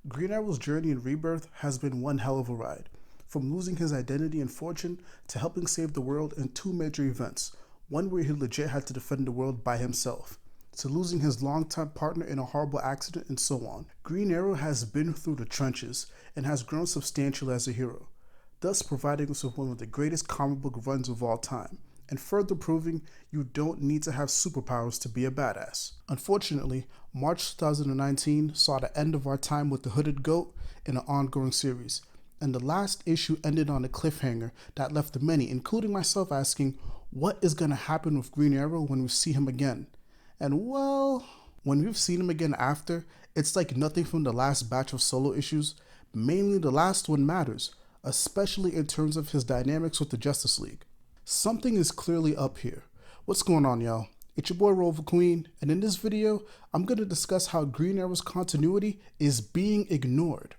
Green Arrow's journey in Rebirth has been one hell of a ride. From losing his identity and fortune to helping save the world in two major events, one where he legit had to defend the world by himself, to losing his longtime partner in a horrible accident, and so on. Green Arrow has been through the trenches and has grown substantially as a hero, thus providing us with one of the greatest comic book runs of all time, and further proving you don't need to have superpowers to be a badass. Unfortunately, March 2019 saw the end of our time with the Hooded Goat in an ongoing series, and the last issue ended on a cliffhanger that left many, including myself, asking, what is going to happen with Green Arrow when we see him again? And well, when we've seen him again after, it's like nothing from the last batch of solo issues. Mainly the last one matters, especially in terms of his dynamics with the Justice League. Something is clearly up here. What's going on, y'all? It's your boy Roliver Queen, and in this video, I'm going to discuss how Green Arrow's continuity is being ignored.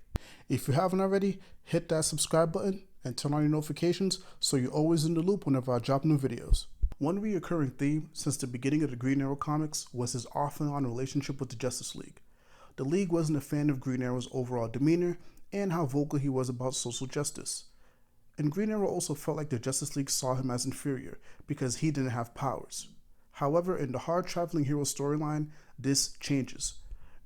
If you haven't already, hit that subscribe button and turn on your notifications so you're always in the loop whenever I drop new videos. One recurring theme since the beginning of the Green Arrow comics was his off and on relationship with the Justice League. The League wasn't a fan of Green Arrow's overall demeanor and how vocal he was about social justice. And Green Arrow also felt like the Justice League saw him as inferior because he didn't have powers. However, in the hard traveling hero storyline, this changes.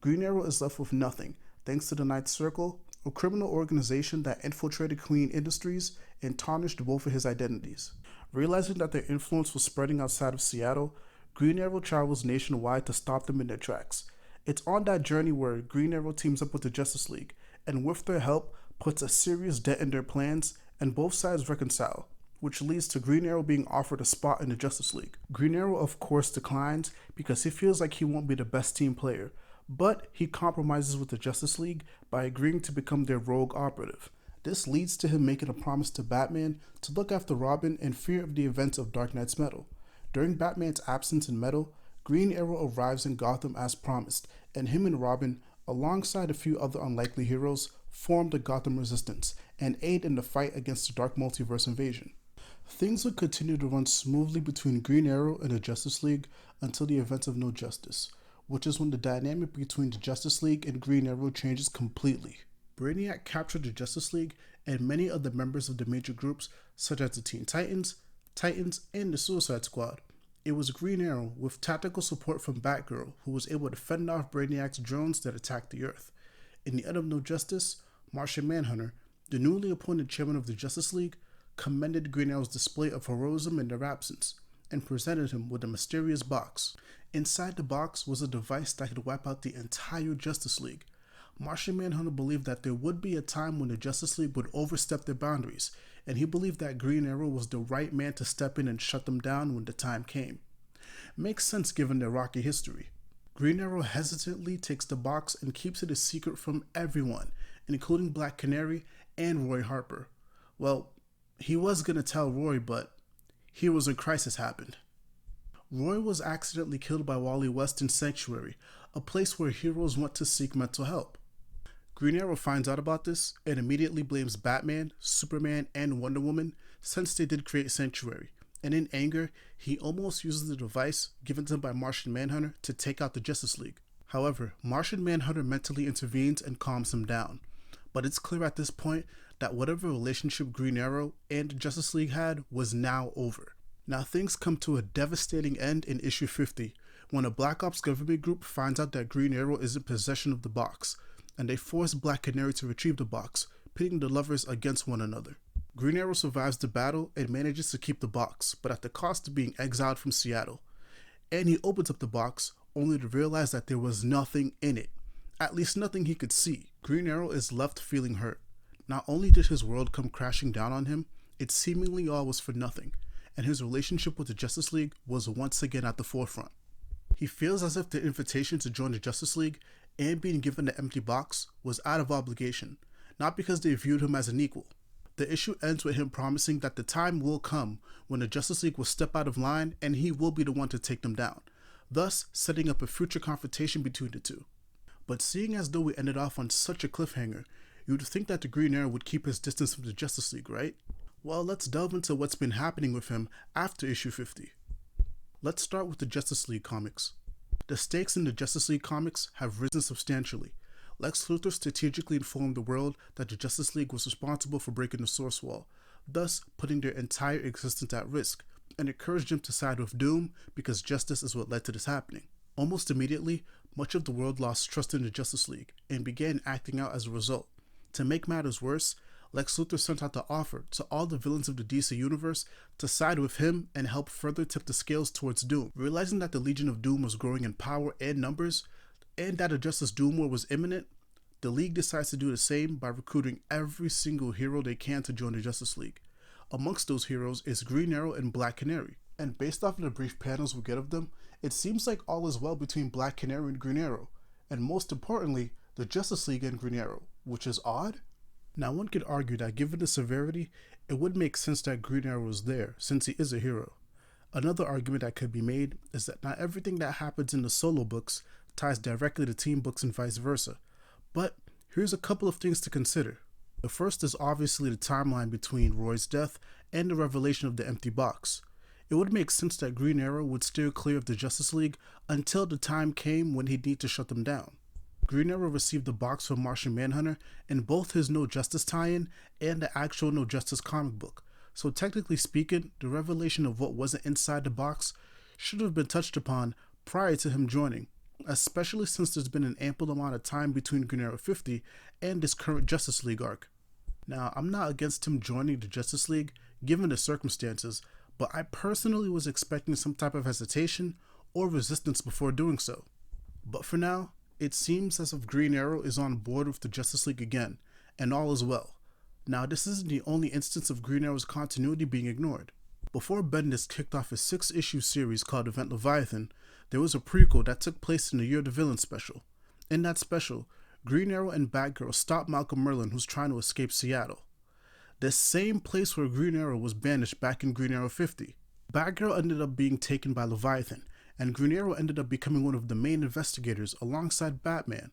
Green Arrow is left with nothing thanks to the Ninth Circle, a criminal organization that infiltrated Queen Industries and tarnished both of his identities. Realizing that their influence was spreading outside of Seattle, Green Arrow travels nationwide to stop them in their tracks. It's on that journey where Green Arrow teams up with the Justice League, and with their help, puts a serious dent in their plans, and both sides reconcile, which leads to Green Arrow being offered a spot in the Justice League. Green Arrow of course declines because he feels like he won't be the best team player, but he compromises with the Justice League by agreeing to become their rogue operative. This leads to him making a promise to Batman to look after Robin in fear of the events of Dark Knight's Metal. During Batman's absence in Metal, Green Arrow arrives in Gotham as promised, and him and Robin, alongside a few other unlikely heroes, form the Gotham Resistance and aid in the fight against the Dark Multiverse invasion. Things would continue to run smoothly between Green Arrow and the Justice League until the events of No Justice, which is when the dynamic between the Justice League and Green Arrow changes completely. Brainiac captured the Justice League and many other members of the major groups such as the Teen Titans, and the Suicide Squad. It was Green Arrow, with tactical support from Batgirl, who was able to fend off Brainiac's drones that attacked the Earth. In the end of No Justice, Martian Manhunter, the newly appointed chairman of the Justice League, commended Green Arrow's display of heroism in their absence, and presented him with a mysterious box. Inside the box was a device that could wipe out the entire Justice League. Martian Manhunter believed that there would be a time when the Justice League would overstep their boundaries, and he believed that Green Arrow was the right man to step in and shut them down when the time came. Makes sense given their rocky history. Green Arrow hesitantly takes the box and keeps it a secret from everyone, including Black Canary and Roy Harper. Well, he was going to tell Roy, but Heroes in Crisis happened. Roy was accidentally killed by Wally West in Sanctuary, a place where heroes went to seek mental help. Green Arrow finds out about this and immediately blames Batman, Superman, and Wonder Woman since they did create Sanctuary, and in anger, he almost uses the device given to him by Martian Manhunter to take out the Justice League. However, Martian Manhunter mentally intervenes and calms him down, but it's clear at this point that whatever relationship Green Arrow and the Justice League had was now over. Now things come to a devastating end in issue 50, when a Black Ops government group finds out that Green Arrow is in possession of the box, and they force Black Canary to retrieve the box, pitting the lovers against one another. Green Arrow survives the battle and manages to keep the box, but at the cost of being exiled from Seattle. And he opens up the box, only to realize that there was nothing in it. At least nothing he could see. Green Arrow is left feeling hurt. Not only did his world come crashing down on him, it seemingly all was for nothing, and his relationship with the Justice League was once again at the forefront. He feels as if the invitation to join the Justice League and being given the empty box was out of obligation, not because they viewed him as an equal. The issue ends with him promising that the time will come when the Justice League will step out of line and he will be the one to take them down, thus setting up a future confrontation between the two. But seeing as though we ended off on such a cliffhanger, you'd think that the Green Arrow would keep his distance from the Justice League, right? Well, let's delve into what's been happening with him after issue 50. Let's start with the Justice League comics. The stakes in the Justice League comics have risen substantially. Lex Luthor strategically informed the world that the Justice League was responsible for breaking the Source Wall, thus putting their entire existence at risk, and encouraged them to side with Doom because justice is what led to this happening. Almost immediately, much of the world lost trust in the Justice League and began acting out as a result. To make matters worse, Lex Luthor sent out the offer to all the villains of the DC Universe to side with him and help further tip the scales towards Doom. Realizing that the Legion of Doom was growing in power and numbers, and that a Justice Doom War was imminent, the League decides to do the same by recruiting every single hero they can to join the Justice League. Amongst those heroes is Green Arrow and Black Canary. And based off of the brief panels we get of them, it seems like all is well between Black Canary and Green Arrow, and most importantly, the Justice League and Green Arrow, which is odd. Now one could argue that given the severity, it would make sense that Green Arrow is there, since he is a hero. Another argument that could be made is that not everything that happens in the solo books ties directly to team books and vice versa. But here's a couple of things to consider. The first is obviously the timeline between Roy's death and the revelation of the empty box. It would make sense that Green Arrow would steer clear of the Justice League until the time came when he'd need to shut them down. Green Arrow received the box from Martian Manhunter in both his No Justice tie-in and the actual No Justice comic book, so technically speaking, the revelation of what wasn't inside the box should have been touched upon prior to him joining, especially since there's been an ample amount of time between Green Arrow 50 and this current Justice League arc. Now, I'm not against him joining the Justice League given the circumstances, but I personally was expecting some type of hesitation or resistance before doing so. But for now, it seems as if Green Arrow is on board with the Justice League again, and all is well. Now, this isn't the only instance of Green Arrow's continuity being ignored. Before Bendis kicked off his 6-issue series called Event Leviathan, there was a prequel that took place in the Year of the Villain special. In that special, Green Arrow and Batgirl stop Malcolm Merlyn, who's trying to escape Seattle, the same place where Green Arrow was banished back in Green Arrow 50. Batgirl ended up being taken by Leviathan, and Green Arrow ended up becoming one of the main investigators alongside Batman,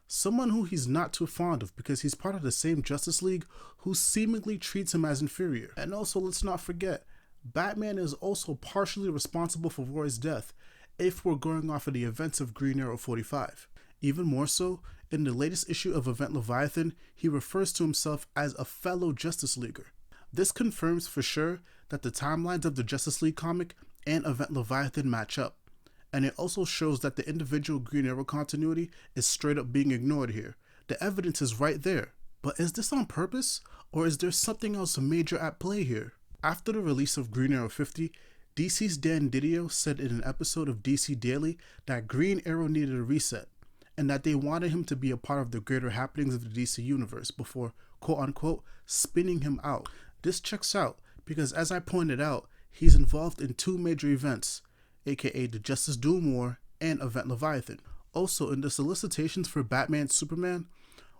someone who he's not too fond of because he's part of the same Justice League who seemingly treats him as inferior. And also, let's not forget, Batman is also partially responsible for Roy's death if we're going off of the events of Green Arrow 45. Even more so, in the latest issue of Event Leviathan, he refers to himself as a fellow Justice Leaguer. This confirms for sure that the timelines of the Justice League comic and Event Leviathan match up, and it also shows that the individual Green Arrow continuity is straight up being ignored here. The evidence is right there. But is this on purpose, or is there something else major at play here? After the release of Green Arrow 50, DC's Dan Didio said in an episode of DC Daily that Green Arrow needed a reset, and that they wanted him to be a part of the greater happenings of the DC universe before, quote-unquote, spinning him out. This checks out, because as I pointed out, he's involved in 2 major events, aka the Justice Doom War and Event Leviathan. Also, in the solicitations for Batman Superman,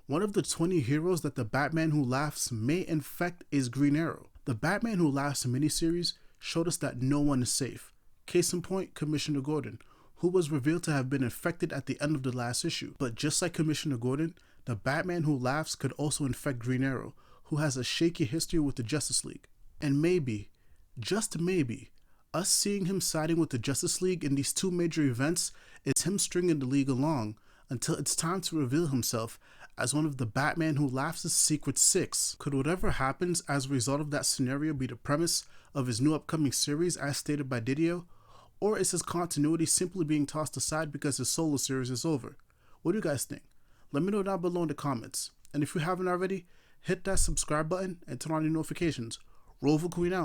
one of the 20 heroes that the Batman Who Laughs may infect is Green Arrow. The Batman Who Laughs miniseries showed us that no one is safe. Case in point, Commissioner Gordon, who was revealed to have been infected at the end of the last issue. But just like Commissioner Gordon, the Batman Who Laughs could also infect Green Arrow, who has a shaky history with the Justice League. And maybe, just maybe, us seeing him siding with the Justice League in these 2 major events is him stringing the League along until it's time to reveal himself as one of the Batman Who Laughs' Secret 6. Could whatever happens as a result of that scenario be the premise of his new upcoming series as stated by Didio? Or is his continuity simply being tossed aside because his solo series is over? What do you guys think? Let me know down below in the comments. And if you haven't already, hit that subscribe button and turn on your notifications. Roliver Queen out.